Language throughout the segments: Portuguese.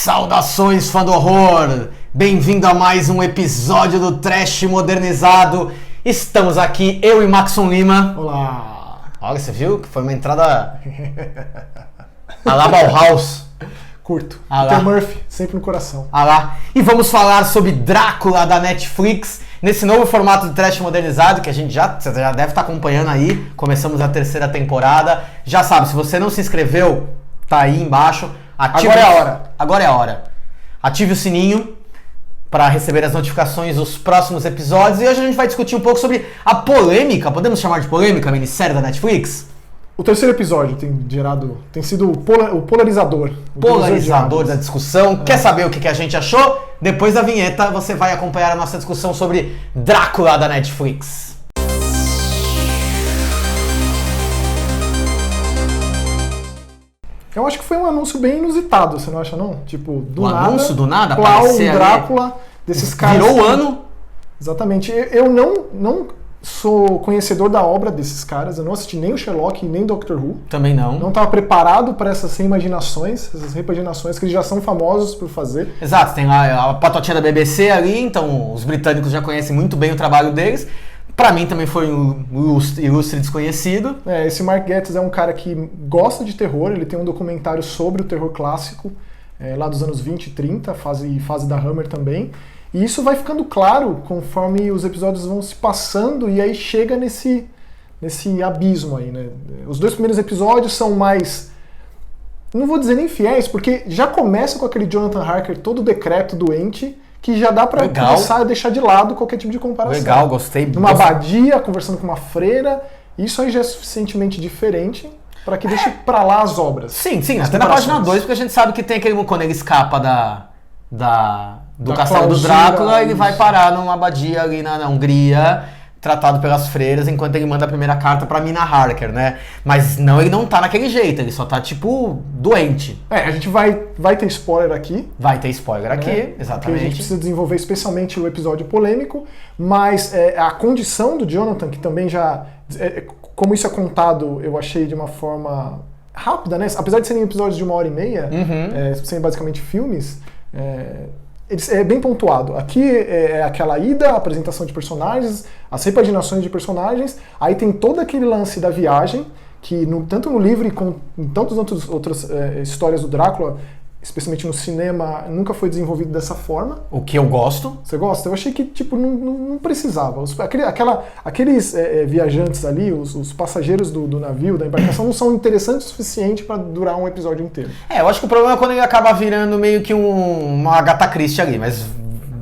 Saudações, fã do horror! Bem-vindo a mais um episódio do Trash Modernizado. Estamos aqui, eu e Maxon Lima. Olá! Olha, você viu que foi uma entrada a la Bauhaus. Curto. Peter Murphy, sempre no coração. E vamos falar sobre Drácula da Netflix, nesse novo formato de Trash Modernizado, que você já deve estar acompanhando aí. Começamos a terceira temporada. Já sabe, se você não se inscreveu, tá aí embaixo. Agora é a hora. Agora é a hora. Ative o sininho para receber as notificações dos próximos episódios. E hoje a gente vai discutir um pouco sobre a polêmica, podemos chamar de polêmica, a minissérie da Netflix? O terceiro episódio tem sido o polarizador. Polarizador da discussão. Quer saber o que a gente achou? Depois da vinheta você vai acompanhar a nossa discussão sobre Drácula da Netflix. Eu acho que foi um anúncio bem inusitado, você não acha não? Tipo, do nada... anúncio do nada? Um Drácula desses caras... Virou o ano. Exatamente. Eu não sou conhecedor da obra desses caras, eu não assisti nem o Sherlock nem Doctor Who. Também não. Não estava preparado para essas reimaginações que eles já são famosos por fazer. Exato, tem lá a patotinha da BBC ali, então os britânicos já conhecem muito bem o trabalho deles. Pra mim também foi um ilustre desconhecido. Esse Mark Gatiss é um cara que gosta de terror, ele tem um documentário sobre o terror clássico, lá dos anos 20 e 30, fase da Hammer também. E isso vai ficando claro conforme os episódios vão se passando e aí chega nesse abismo aí, né? Os dois primeiros episódios são mais, não vou dizer nem fiéis, porque já começa com aquele Jonathan Harker todo decrépito, doente, que já dá pra começar a deixar de lado qualquer tipo de comparação. Legal, gostei. Numa abadia, conversando com uma freira, isso aí já é suficientemente diferente para que deixe pra lá as obras. Sim, até na página 2, porque a gente sabe que tem aquele, quando ele escapa do castelo do Drácula, ele vai parar numa abadia ali na Hungria, tratado pelas freiras, enquanto ele manda a primeira carta pra Mina Harker, né? Mas não, ele não tá naquele jeito, ele só tá, tipo, doente. A gente vai ter spoiler aqui. Vai ter spoiler aqui, exatamente. Porque a gente precisa desenvolver especialmente o episódio polêmico, mas a condição do Jonathan, que também já... como isso é contado, eu achei de uma forma rápida, né? Apesar de serem episódios de 1h30, serem basicamente filmes... É bem pontuado. Aqui é aquela ida, a apresentação de personagens, as repaginações de personagens, aí tem todo aquele lance da viagem, que tanto no livro e em tantas outras histórias do Drácula, especialmente no cinema, nunca foi desenvolvido dessa forma. O que eu gosto. Você gosta? Eu achei que tipo, não precisava. Aqueles viajantes ali, os passageiros do navio, da embarcação, não são interessantes o suficiente para durar um episódio inteiro. Eu acho que o problema é quando ele acaba virando meio que uma Agatha Christie ali, mas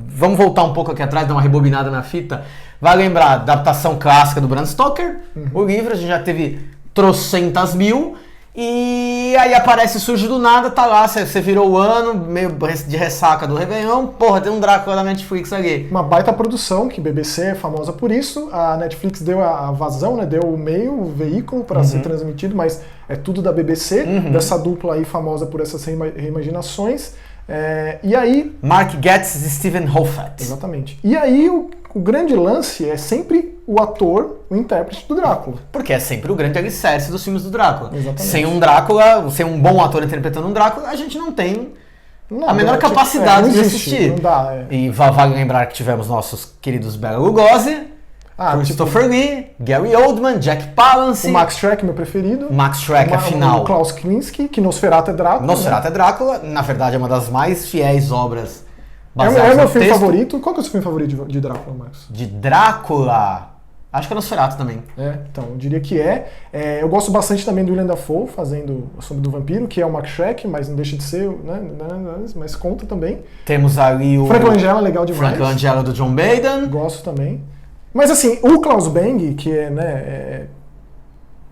vamos voltar um pouco aqui atrás, dar uma rebobinada na fita. Vai lembrar a adaptação clássica do Bram Stoker, o livro, a gente já teve trocentas mil. E aí surge do nada, tá lá, você virou o ano, meio de ressaca do Réveillon, tem um Drácula da Netflix ali. Uma baita produção, que BBC é famosa por isso, a Netflix deu a vazão, né, deu o meio, o veículo para ser transmitido, mas é tudo da BBC, dessa dupla aí famosa por essas reimaginações. E aí... Mark Gatiss e Steven Moffat. Exatamente. E aí o grande lance é sempre o ator, o intérprete do Drácula. Porque é sempre o grande alicerce dos filmes do Drácula. Exatamente. Sem um bom ator interpretando um Drácula, a gente não tem a menor capacidade de assistir. Não dá, E vale lembrar que tivemos nossos queridos Bela Lugosi, Christopher Lee, Gary Oldman, Jack Palance. O Max Schreck, meu preferido. Max Schreck, afinal. O Klaus Kinski, que Nosferatu é Drácula. Nosferatu é Drácula, na verdade é uma das mais fiéis obras baseadas no texto. É o meu filme texto. Favorito. Qual que é o seu filme favorito de Drácula, Max? De Drácula? Acho que é Nosferatu também. Então, eu diria que eu gosto bastante também do Willem Dafoe, fazendo o Sombra do Vampiro, que é o Max Schreck, mas não deixa de ser, né, mas conta também. Temos ali o... Frank Langella, legal demais. Frank Langella do John Baden. Gosto também. Mas assim, o Klaus Bang, que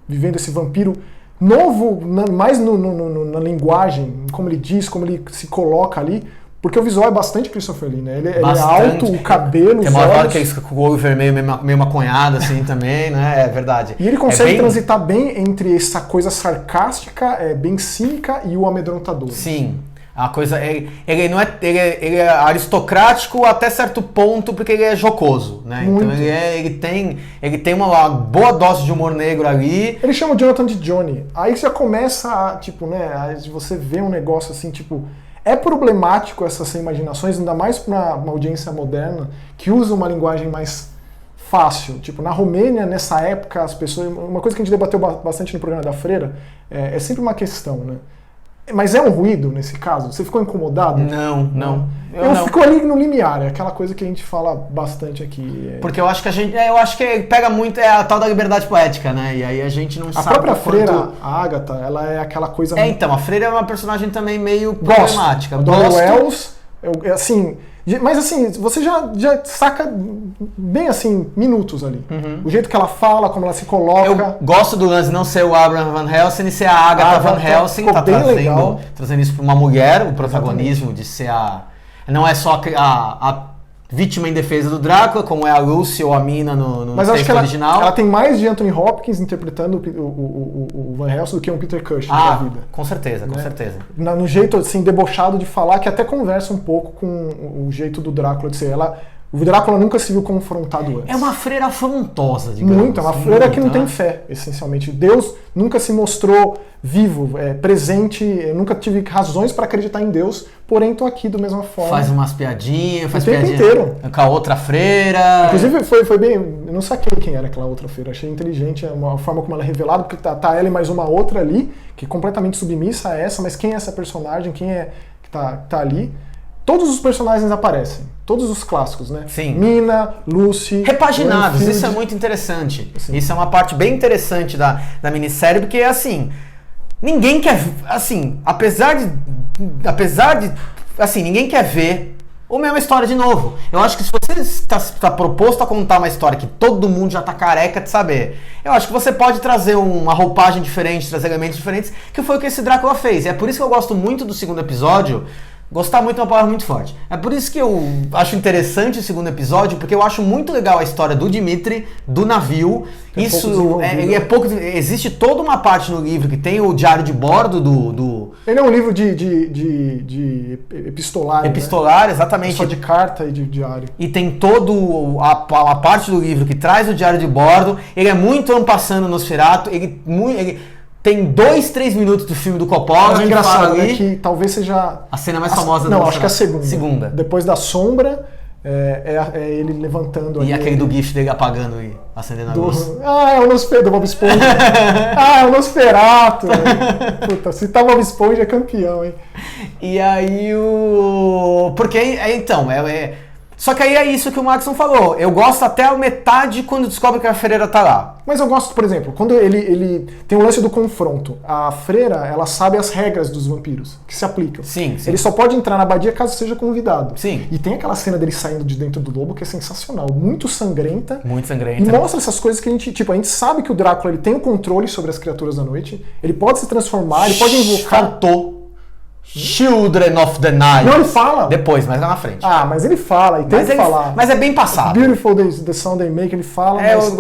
vivendo esse vampiro novo, mais na linguagem, como ele diz, como ele se coloca ali, porque o visual é bastante Christopher Lee, né? Ele é alto, o cabelo, os olhos... Tem uma hora que é com o olho vermelho, meio maconhado, assim, também, né? É verdade. E ele consegue transitar bem entre essa coisa sarcástica, bem cínica, e o amedrontador. Sim. A coisa, ele é aristocrático até certo ponto, porque ele é jocoso, né? Muito. Então ele tem uma boa dose de humor negro ali. Ele chama o Jonathan de Johnny. Aí você já começa a, tipo, né, a você vê um negócio assim, tipo, É problemático essas reimaginações, ainda mais para uma audiência moderna que usa uma linguagem mais fácil. Tipo, na Romênia, nessa época, as pessoas... Uma coisa que a gente debateu bastante no programa da Freira é sempre uma questão, né? Mas é um ruído nesse caso? Você ficou incomodado? Não. Eu fico ali no limiar, é aquela coisa que a gente fala bastante aqui. Porque eu acho que pega muito a tal da liberdade poética, né? E aí a gente não sabe. A própria Freira, a Agatha, ela é aquela coisa. Então, a Freira é uma personagem também meio problemática. Gosto. Wells, assim. Mas assim, você já saca bem assim, minutos ali. O jeito que ela fala, como ela se coloca. Eu gosto do lance não ser o Abraham Van Helsing e ser a Agatha Van Helsing, tá trazendo isso para uma mulher, o protagonismo de ser não é só a vítima em defesa do Drácula, como é a Lucy ou a Mina no Mas texto acho que original. Ela tem mais de Anthony Hopkins interpretando o Van Helsing do que um Peter Cushing na vida. Com certeza, com certeza. No jeito assim, debochado de falar, que até conversa um pouco com o jeito do Drácula de ser. O Drácula nunca se viu confrontado antes. É uma freira afrontosa, digamos. Muito, é uma freira que não tem fé, essencialmente. Deus nunca se mostrou vivo, presente, eu nunca tive razões para acreditar em Deus, porém estou aqui da mesma forma. Faz umas piadinhas, o tempo inteiro. Com a outra freira. Inclusive foi bem, eu não saquei quem era aquela outra freira, achei inteligente a forma como ela é revelada, porque tá ela e mais uma outra ali, que é completamente submissa a essa, mas quem é essa personagem, quem é que tá ali? Todos os personagens aparecem, todos os clássicos, né? Sim. Mina, Lucy... Repaginados, isso é muito interessante. Sim. Isso é uma parte bem interessante da minissérie, porque, assim, ninguém quer... Assim, apesar de assim, ninguém quer ver a mesma história de novo. Eu acho que se você está proposto a contar uma história que todo mundo já está careca de saber, eu acho que você pode trazer uma roupagem diferente, trazer elementos diferentes, que foi o que esse Drácula fez. E é por isso que eu gosto muito do segundo episódio. Gostar muito é uma palavra muito forte. É por isso que eu acho interessante o segundo episódio, porque eu acho muito legal a história do Dmitri, do navio. Existe toda uma parte no livro que tem o diário de bordo do... Ele é um livro de epistolário. Epistolário, né? Exatamente. Só de carta e de diário. E tem todo a parte do livro que traz o diário de bordo. Ele é muito ampassando no Nosferatu. Ele tem 2-3 minutos do filme do Coppola. Mas é engraçado, né? Que talvez seja... A cena mais famosa Não, acho que é a segunda. Segunda. Depois da sombra, é ele levantando... E aquele do GIF dele apagando e acendendo a luz. É o Nosferatu, do Bob Esponja. É o Nosferatu. Puta, se tá Bob Esponja é campeão, hein? E aí Porque, então, Só que aí é isso que o Maxson falou. Eu gosto até a metade quando descobre que a freira tá lá. Mas eu gosto, por exemplo, quando ele tem o lance do confronto. A freira, ela sabe as regras dos vampiros, que se aplicam. Sim. Ele só pode entrar na abadia caso seja convidado. Sim. E tem aquela cena dele saindo de dentro do lobo que é sensacional. Muito sangrenta. Muito sangrenta. E mostra essas coisas que a gente sabe que o Drácula ele tem o controle sobre as criaturas da noite. Ele pode se transformar, ele pode invocar... Faltou. Children of the Night. Não, ele fala. Depois, mas lá na frente. Mas ele fala, e tem que falar. Mas é bem passado. Beautiful the sound they make, ele fala. Eu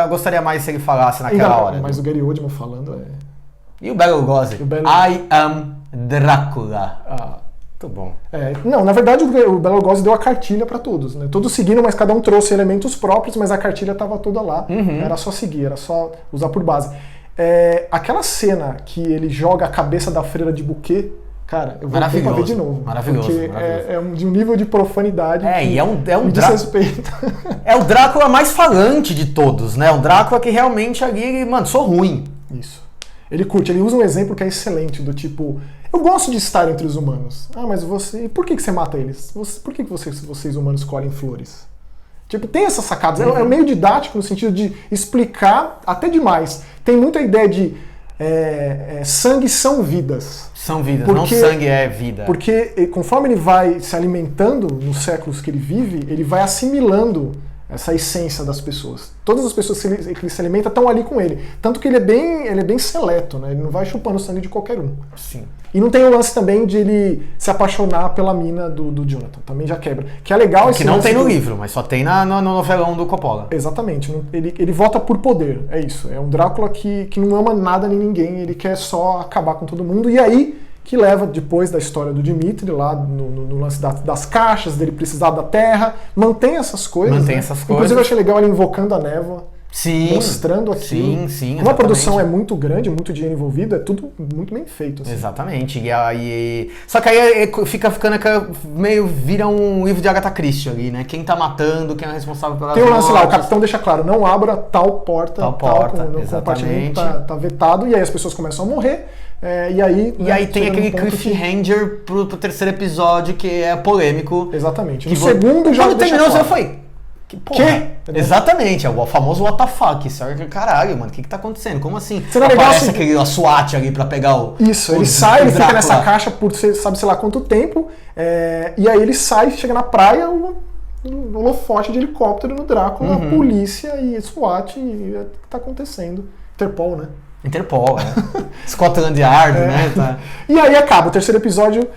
gostaria mais se ele falasse naquela hora. Mas o Gary Oldman falando E o Bela Lugosi? I am Drácula. Muito bom. Não, na verdade o Bela Lugosi deu a cartilha pra todos, né? Todos seguiram, mas cada um trouxe elementos próprios, mas a cartilha tava toda lá. Era só seguir, era só usar por base. Aquela cena que ele joga a cabeça da freira de buquê, cara, eu vou ter pra ver de novo. Maravilhoso. Porque é de um nível de profanidade e é um desrespeito. É o Drácula mais falante de todos, né? O Drácula que realmente ali, mano, sou ruim. Isso. Ele curte, ele usa um exemplo que é excelente, do tipo, eu gosto de estar entre os humanos. Mas você, por que você mata eles? Por que vocês humanos colhem flores? Tipo, tem essas sacadas. É meio didático no sentido de explicar até demais. Tem muita ideia de sangue são vidas. São vidas, não sangue é vida. Porque conforme ele vai se alimentando nos séculos que ele vive, ele vai assimilando essa essência das pessoas. Todas as pessoas que ele se alimenta estão ali com ele. Tanto que ele é bem seleto, né? Ele não vai chupando o sangue de qualquer um. Sim. E não tem o lance também de ele se apaixonar pela mina do Jonathan. Também já quebra. Que é legal esse que não tem no livro, mas só tem no novelão do Coppola. Exatamente. Ele vota por poder. É isso. É um Drácula que não ama nada nem ninguém. Ele quer só acabar com todo mundo. E aí que leva, depois da história do Dmitri, lá no lance das caixas, dele precisar da terra. Mantém essas coisas. Inclusive eu achei legal ele invocando a névoa. Sim, mostrando aquilo. Sim, Como a produção é muito grande, muito dinheiro envolvido, é tudo muito bem feito. Assim. Exatamente. E aí... Só que aí fica ficando meio vira um livro de Agatha Christie ali, né? Quem tá matando, quem é responsável pelas Tem um lance lá, o mortes. capitão deixa claro, não abra tal porta, no compartimento tá vetado, e aí as pessoas começam a morrer. E aí tem aquele cliffhanger pro terceiro episódio que é polêmico. Exatamente. No segundo já quando terminou, claro. você foi... Que porra? Exatamente, é o famoso what the fuck. Caralho, mano, o que tá acontecendo? Como assim? Será legal aparece assim, a SWAT ali pra pegar o... Isso, ele sai, ele fica nessa caixa por sabe sei lá quanto tempo, e aí ele sai, chega na praia, o holofote de helicóptero no Drácula, a polícia e SWAT, e o que tá acontecendo? Interpol, né? Interpol, Scotland Yard, né? Tá. E aí acaba o terceiro episódio,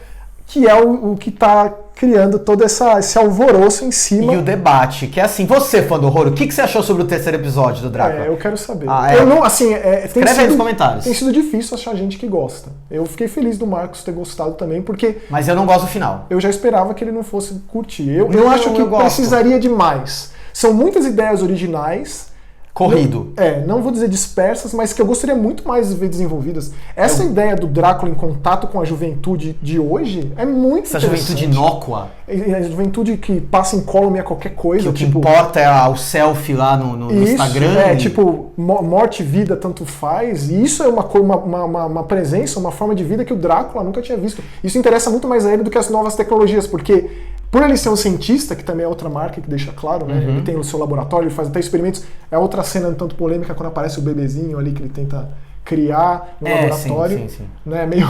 que é o que tá criando todo esse alvoroço em cima. E o debate, que é assim, você, fã do horror, o que você achou sobre o terceiro episódio do Drácula? Eu quero saber. Eu não, assim, escreve aí nos comentários. Tem sido difícil achar gente que gosta. Eu fiquei feliz do Marcos ter gostado também, porque... Mas eu não gosto do final. Eu já esperava que ele não fosse curtir. Eu acho que precisaria de mais. São muitas ideias originais... Corrido. Não vou dizer dispersas, mas que eu gostaria muito mais de ver desenvolvidas. Essa ideia do Drácula em contato com a juventude de hoje é muito Essa interessante. juventude inócua. A juventude que passa incólume a qualquer coisa. Que o que importa é o selfie lá no Instagram. Tipo, morte e vida tanto faz. E isso é uma presença, uma forma de vida que o Drácula nunca tinha visto. Isso interessa muito mais a ele do que as novas tecnologias, porque... Por ele ser um cientista, que também é outra marca que deixa claro, né? Ele tem o seu laboratório, ele faz até experimentos. É outra cena um tanto polêmica quando aparece o bebezinho ali que ele tenta criar no laboratório. Sim. Né? Meio...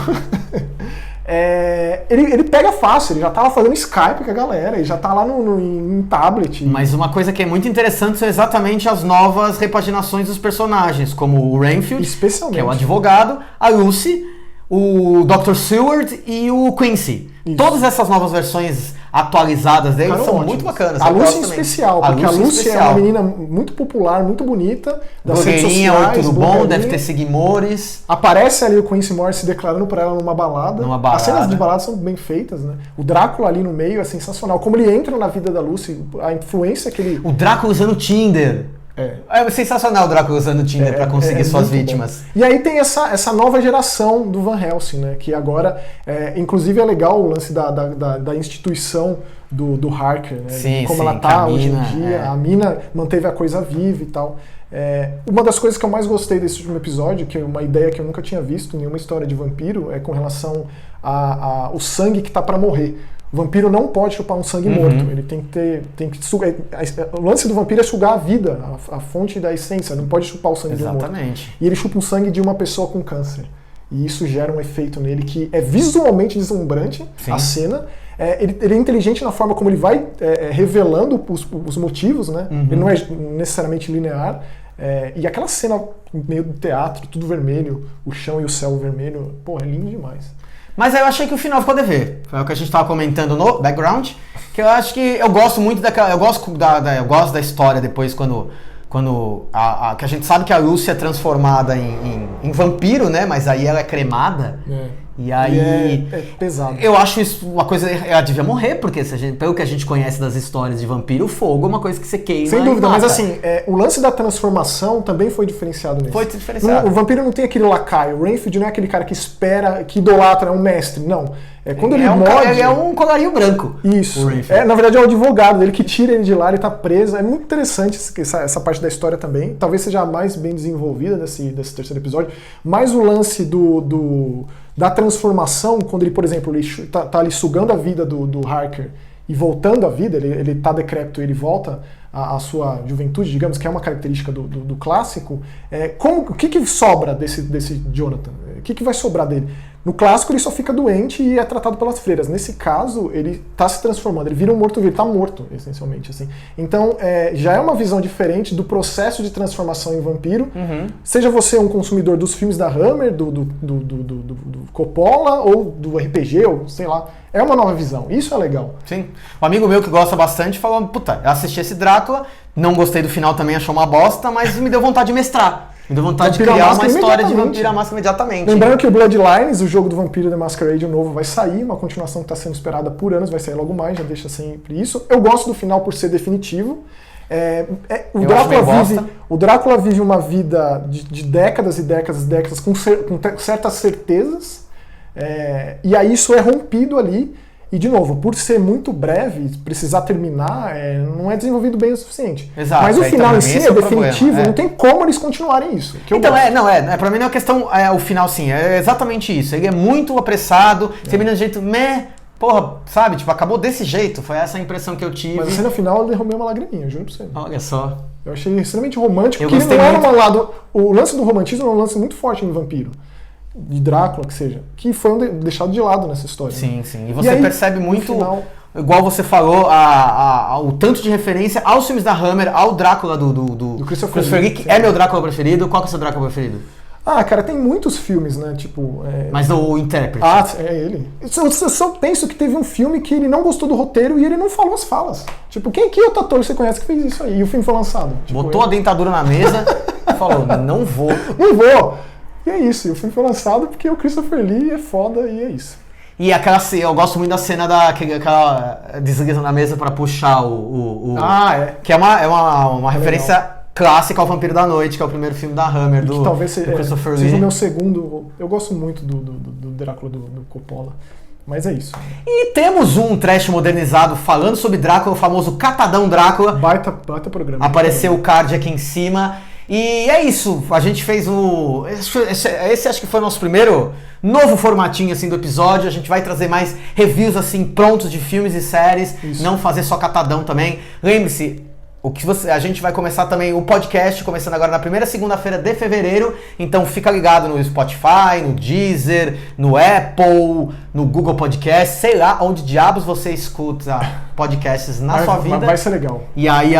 ele pega fácil, ele já tá lá fazendo Skype com a galera, ele já tá lá em tablet. Mas uma coisa que é muito interessante são exatamente as novas repaginações dos personagens, como o Renfield, especialmente, que é o advogado, a Lucy, o Dr. Seward e o Quincy. Isso. Todas essas novas versões atualizadas dele são ótimos. Muito bacanas. A Lucy em especial, porque a Lucy é uma menina muito popular, muito bonita, das redes sociais. Tudo bom, deve ter seguidores. Aparece ali o Quincy Morris se declarando pra ela numa balada. As cenas de balada são bem feitas, né? O Drácula ali no meio é sensacional. Como ele entra na vida da Lucy, a influência que ele... O Drácula usando o Tinder. É sensacional o Drácula usando o Tinder pra conseguir suas vítimas. Bom. E aí tem essa nova geração do Van Helsing, né? Que agora, inclusive é legal o lance da instituição do Harker, né? Sim, como ela tá hoje em dia. A mina manteve a coisa viva e tal. Uma das coisas que eu mais gostei desse último episódio, que é uma ideia que eu nunca tinha visto em nenhuma história de vampiro, é com relação ao sangue que tá pra morrer. O vampiro não pode chupar um sangue morto. Ele tem que sugar. O lance do vampiro é sugar a vida, a fonte da essência. Não pode chupar o sangue de um morto. E ele chupa o sangue de uma pessoa com câncer. E isso gera um efeito nele que é visualmente deslumbrante. Sim. A cena. Ele é inteligente na forma como ele vai revelando os motivos, né? Ele não é necessariamente linear. E aquela cena meio do teatro, tudo vermelho, o chão e o céu vermelho, é lindo demais. Mas eu achei que o final ficou a dever. Foi o que a gente estava comentando no background. Que eu acho que eu gosto muito daquela. Eu gosto da história depois quando que a gente sabe que a Lucy é transformada em vampiro, né? Mas aí ela é cremada. E aí. É pesado. Eu acho isso uma coisa. Ela devia morrer, porque pelo que a gente conhece das histórias de vampiro, o fogo é uma coisa que você queima. Sem dúvida, mas assim, o lance da transformação também foi diferenciado nisso. Foi diferenciado. O vampiro não tem aquele lacaio. O Renfield não é aquele cara que espera, que idolatra, é um mestre. Não. Quando ele morde... Ele é um colarinho branco. Isso. Na verdade é o advogado dele que tira ele de lá, ele tá preso. É muito interessante essa parte da história também. Talvez seja a mais bem desenvolvida desse terceiro episódio. Mas o lance da transformação, quando ele, por exemplo, ele tá ali sugando a vida do Harker e voltando à vida, ele tá decrépito e ele volta à sua juventude, digamos, que é uma característica do clássico. O que sobra desse Jonathan? O que vai sobrar dele? No clássico ele só fica doente e é tratado pelas freiras. Nesse caso, ele está se transformando, ele vira um morto-vivo, ele está morto, essencialmente. Assim. Então, já é uma visão diferente do processo de transformação em vampiro. Seja você um consumidor dos filmes da Hammer, do Coppola, ou do RPG, ou sei lá. É uma nova visão, isso é legal. Sim. Um amigo meu que gosta bastante falou, puta, eu assisti esse Drácula, não gostei do final também, achou uma bosta, mas me deu vontade de mestrar. Me deu vontade de criar uma história de Vampiro à Máscara imediatamente. Lembrando que o Bloodlines, o jogo do Vampiro The Masquerade novo, vai sair, uma continuação que está sendo esperada por anos, vai sair logo mais, já deixa sempre isso. Eu gosto do final por ser definitivo. O Eu Drácula acho bem o Drácula vive uma vida de décadas e décadas e décadas com certas certezas, e aí isso é rompido ali. E, de novo, por ser muito breve, precisar terminar, não é desenvolvido bem o suficiente. Exato. Mas o final em si é definitivo, problema, não tem como eles continuarem isso. Então, pra mim não é questão, o final sim, é exatamente isso. Ele é muito apressado, termina de jeito, porra, sabe, tipo, acabou desse jeito, foi essa a impressão que eu tive. Mas a cena final eu derramei uma lagriminha, eu juro pra você. Olha só. Eu achei extremamente romântico, Eu porque ele gostei não era muito. um lado... O lance do romantismo é um lance muito forte em Vampiro. De Drácula, que seja, que foi deixado de lado nessa história. Sim, né? sim. E você aí, percebe muito, final, igual você falou, o tanto de referência aos filmes da Hammer, ao Drácula do Christopher Lee, que é meu Drácula preferido. Qual que é o seu Drácula preferido? cara, tem muitos filmes, né? Tipo. Mas o intérprete. É ele. Eu só penso que teve um filme que ele não gostou do roteiro e ele não falou as falas. Tipo, que outro ator você conhece que fez isso aí? E o filme foi lançado. Tipo, Botou a dentadura na mesa e falou, não vou. Não vou! E é isso, e o filme foi lançado porque o Christopher Lee é foda e é isso. E eu gosto muito da cena daquela desliza na mesa pra puxar que é uma referência clássica ao Vampiro da Noite, que é o primeiro filme da Hammer, do Christopher Lee. Seja o meu segundo. Eu gosto muito do Drácula do Coppola. Mas é isso. E temos um trash modernizado falando sobre Drácula, o famoso Catadão Drácula. Baita programa. Apareceu o card aqui em cima. E é isso, a gente fez esse acho que foi o nosso primeiro novo formatinho assim do episódio. A gente vai trazer mais reviews assim prontos de filmes e séries, não fazer só catadão também. Lembre-se, a gente vai começar também o podcast, começando agora na primeira segunda-feira de fevereiro. Então fica ligado no Spotify, no Deezer, no Apple, no Google Podcast, sei lá onde diabos você escuta podcasts na sua vida. Vai ser legal. E aí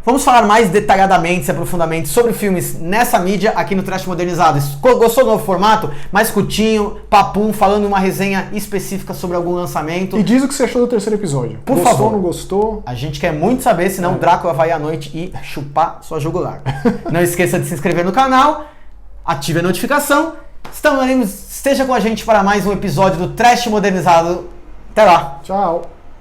vamos falar mais detalhadamente, aprofundamente sobre filmes nessa mídia aqui no Trash Modernizado. Gostou do novo formato? Mais curtinho, papum, falando uma resenha específica sobre algum lançamento. E diz o que você achou do terceiro episódio. Por Gostou, favor. Não gostou? A gente quer muito saber, senão o Drácula vai à noite e chupar sua jugular. Não esqueça de se inscrever no canal, ative a notificação. Esteja com a gente para mais um episódio do Trash Modernizado. Até lá. Tchau.